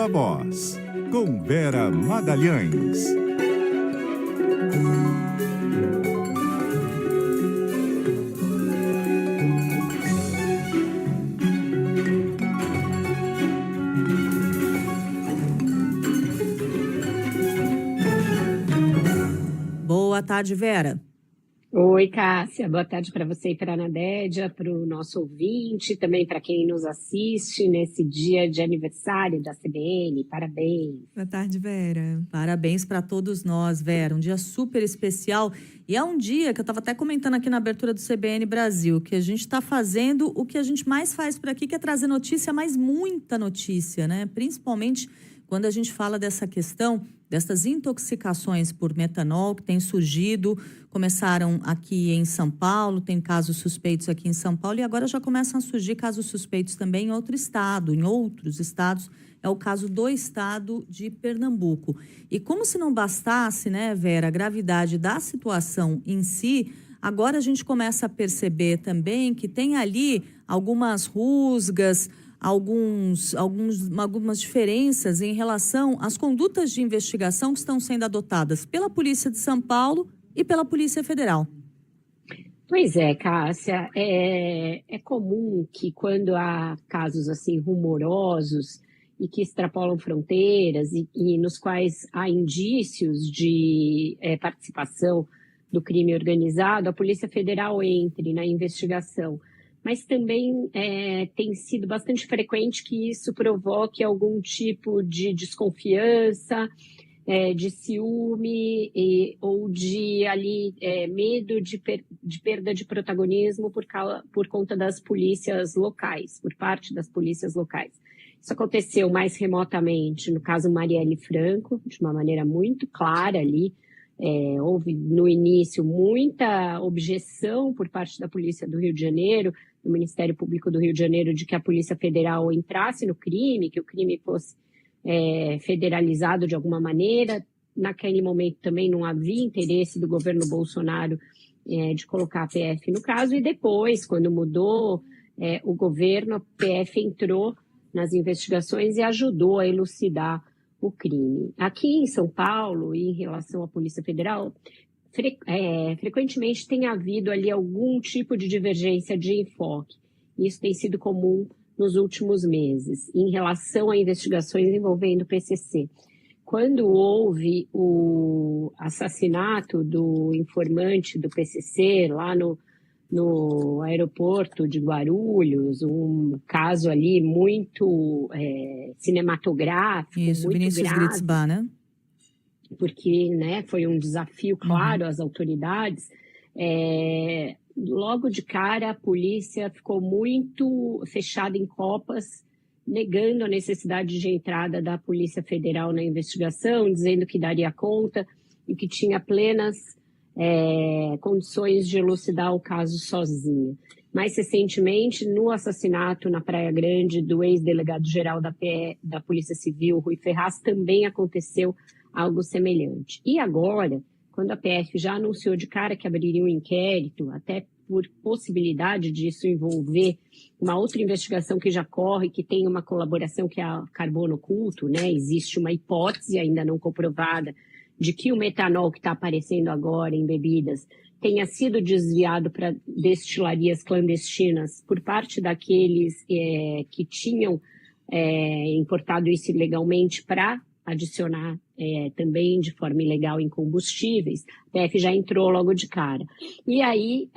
Viva Voz, com Vera Magalhães. Boa tarde, Vera. Oi, Cássia. Boa tarde para você e para a Nadédia, para o nosso ouvinte, também para quem nos assiste nesse dia de aniversário da CBN. Parabéns. Boa tarde, Vera. Parabéns para todos nós, Vera. Um dia super especial. E é um dia que eu estava até comentando aqui na abertura do CBN Brasil, que a gente está fazendo o que a gente mais faz por aqui, que é trazer notícia, mas muita notícia, né? Principalmente quando a gente fala dessa questão dessas intoxicações por metanol que tem surgido, começaram aqui em São Paulo, tem casos suspeitos aqui em São Paulo e agora já começam a surgir casos suspeitos também em outro estado, em outros estados. É o caso do estado de Pernambuco. E como se não bastasse, né, Vera, a gravidade da situação em si, agora a gente começa a perceber também que tem ali algumas rusgas, algumas diferenças em relação às condutas de investigação que estão sendo adotadas pela Polícia de São Paulo e pela Polícia Federal. Pois é, Cássia, é comum que quando há casos assim rumorosos e que extrapolam fronteiras e nos quais há indícios de participação do crime organizado, a Polícia Federal entre na investigação. Mas também tem sido bastante frequente que isso provoque algum tipo de desconfiança, de ciúme ou de medo de perda de protagonismo por conta das polícias locais, por parte das polícias locais. Isso aconteceu mais remotamente no caso Marielle Franco, de uma maneira muito clara ali. Houve no início muita objeção por parte da Polícia do Rio de Janeiro, do Ministério Público do Rio de Janeiro, de que a Polícia Federal entrasse no crime, que o crime fosse federalizado de alguma maneira. Naquele momento também não havia interesse do governo Bolsonaro de colocar a PF no caso, e depois, quando mudou o governo, a PF entrou nas investigações e ajudou a elucidar o crime. Aqui em São Paulo, em relação à Polícia Federal, frequentemente tem havido ali algum tipo de divergência de enfoque. Isso tem sido comum nos últimos meses, em relação a investigações envolvendo o PCC. Quando houve o assassinato do informante do PCC lá no aeroporto de Guarulhos, um caso ali muito cinematográfico, isso, muito Vinícius grave, Gritzbach, né? Porque foi um desafio claro às autoridades. Logo de cara, a polícia ficou muito fechada em copas, negando a necessidade de entrada da Polícia Federal na investigação, dizendo que daria conta e que tinha plenas condições de elucidar o caso sozinha. Mais recentemente, no assassinato na Praia Grande do ex-delegado-geral da Polícia Civil, Rui Ferraz, também aconteceu algo semelhante. E agora, quando a PF já anunciou de cara que abriria um inquérito, até por possibilidade disso envolver uma outra investigação que já corre, que tem uma colaboração que é a carbono oculto, né? Existe uma hipótese ainda não comprovada de que o metanol que está aparecendo agora em bebidas tenha sido desviado para destilarias clandestinas por parte daqueles que tinham importado isso ilegalmente para adicionar também de forma ilegal em combustíveis. A PF já entrou logo de cara. E aí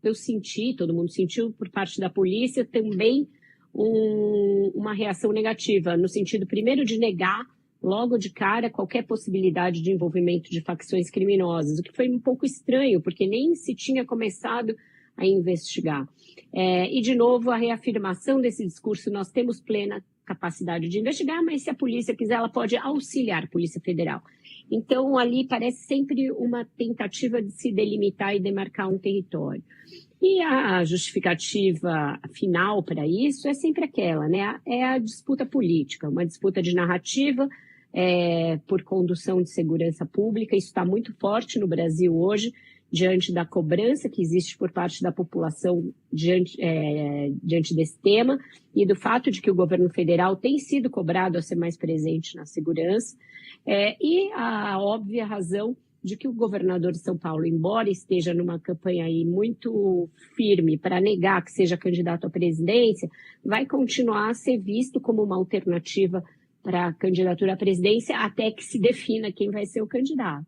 eu senti, todo mundo sentiu por parte da polícia também uma reação negativa, no sentido primeiro de negar logo de cara qualquer possibilidade de envolvimento de facções criminosas, o que foi um pouco estranho, porque nem se tinha começado a investigar. E, de novo, a reafirmação desse discurso: nós temos plena capacidade de investigar, mas se a polícia quiser, ela pode auxiliar a Polícia Federal. Então, ali parece sempre uma tentativa de se delimitar e demarcar um território. E a justificativa final para isso é sempre aquela, né? É a disputa política, uma disputa de narrativa por condução de segurança pública. Isso está muito forte no Brasil hoje. diante da cobrança que existe por parte da população diante desse tema e do fato de que o governo federal tem sido cobrado a ser mais presente na segurança, e a óbvia razão de que o governador de São Paulo, embora esteja numa campanha aí muito firme para negar que seja candidato à presidência, vai continuar a ser visto como uma alternativa para a candidatura à presidência até que se defina quem vai ser o candidato.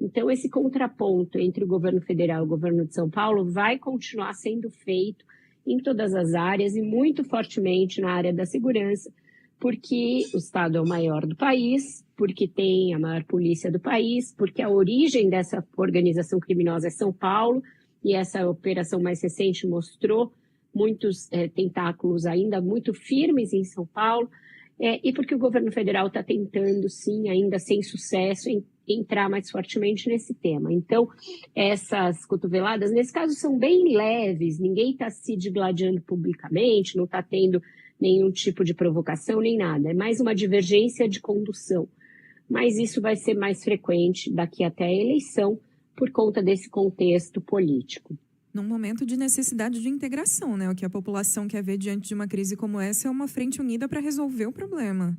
Então, esse contraponto entre o governo federal e o governo de São Paulo vai continuar sendo feito em todas as áreas e muito fortemente na área da segurança, porque o Estado é o maior do país, porque tem a maior polícia do país, porque a origem dessa organização criminosa é São Paulo, e essa operação mais recente mostrou muitos tentáculos ainda muito firmes em São Paulo, e porque o governo federal está tentando, sim, ainda sem sucesso, entrar mais fortemente nesse tema. Então, essas cotoveladas, nesse caso, são bem leves, ninguém está se digladiando publicamente, não está tendo nenhum tipo de provocação, nem nada. É mais uma divergência de condução. Mas isso vai ser mais frequente daqui até a eleição, por conta desse contexto político. Num momento de necessidade de integração, né? O que a população quer ver diante de uma crise como essa é uma frente unida para resolver o problema.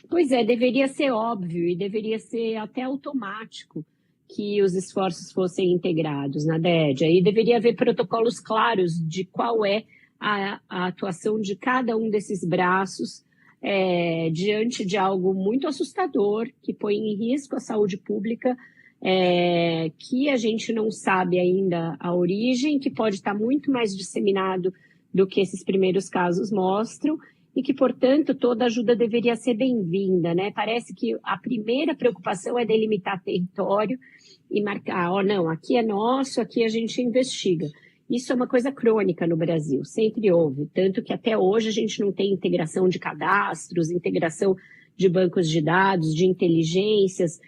Pois é, deveria ser óbvio e deveria ser até automático que os esforços fossem integrados na DED. Aí deveria haver protocolos claros de qual é a atuação de cada um desses braços diante de algo muito assustador, que põe em risco a saúde pública, que a gente não sabe ainda a origem, que pode estar muito mais disseminado do que esses primeiros casos mostram, e que, portanto, toda ajuda deveria ser bem-vinda, né? Parece que a primeira preocupação é delimitar território e marcar, não, aqui é nosso, aqui a gente investiga. Isso é uma coisa crônica no Brasil, sempre houve, tanto que até hoje a gente não tem integração de cadastros, integração de bancos de dados, de inteligências,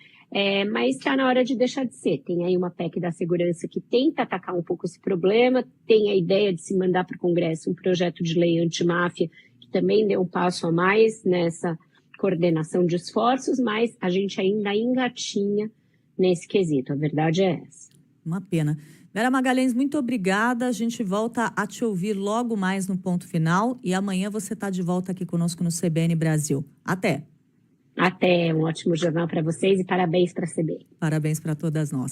mas está na hora de deixar de ser. Tem aí uma PEC da segurança que tenta atacar um pouco esse problema, tem a ideia de se mandar para o Congresso um projeto de lei antimáfia, que também deu um passo a mais nessa coordenação de esforços, mas a gente ainda engatinha nesse quesito, a verdade é essa. Uma pena. Vera Magalhães, muito obrigada. A gente volta a te ouvir logo mais no Ponto Final e amanhã você está de volta aqui conosco no CBN Brasil. Até! Até, um ótimo jornal para vocês e parabéns para a CBN. Parabéns para todas nós.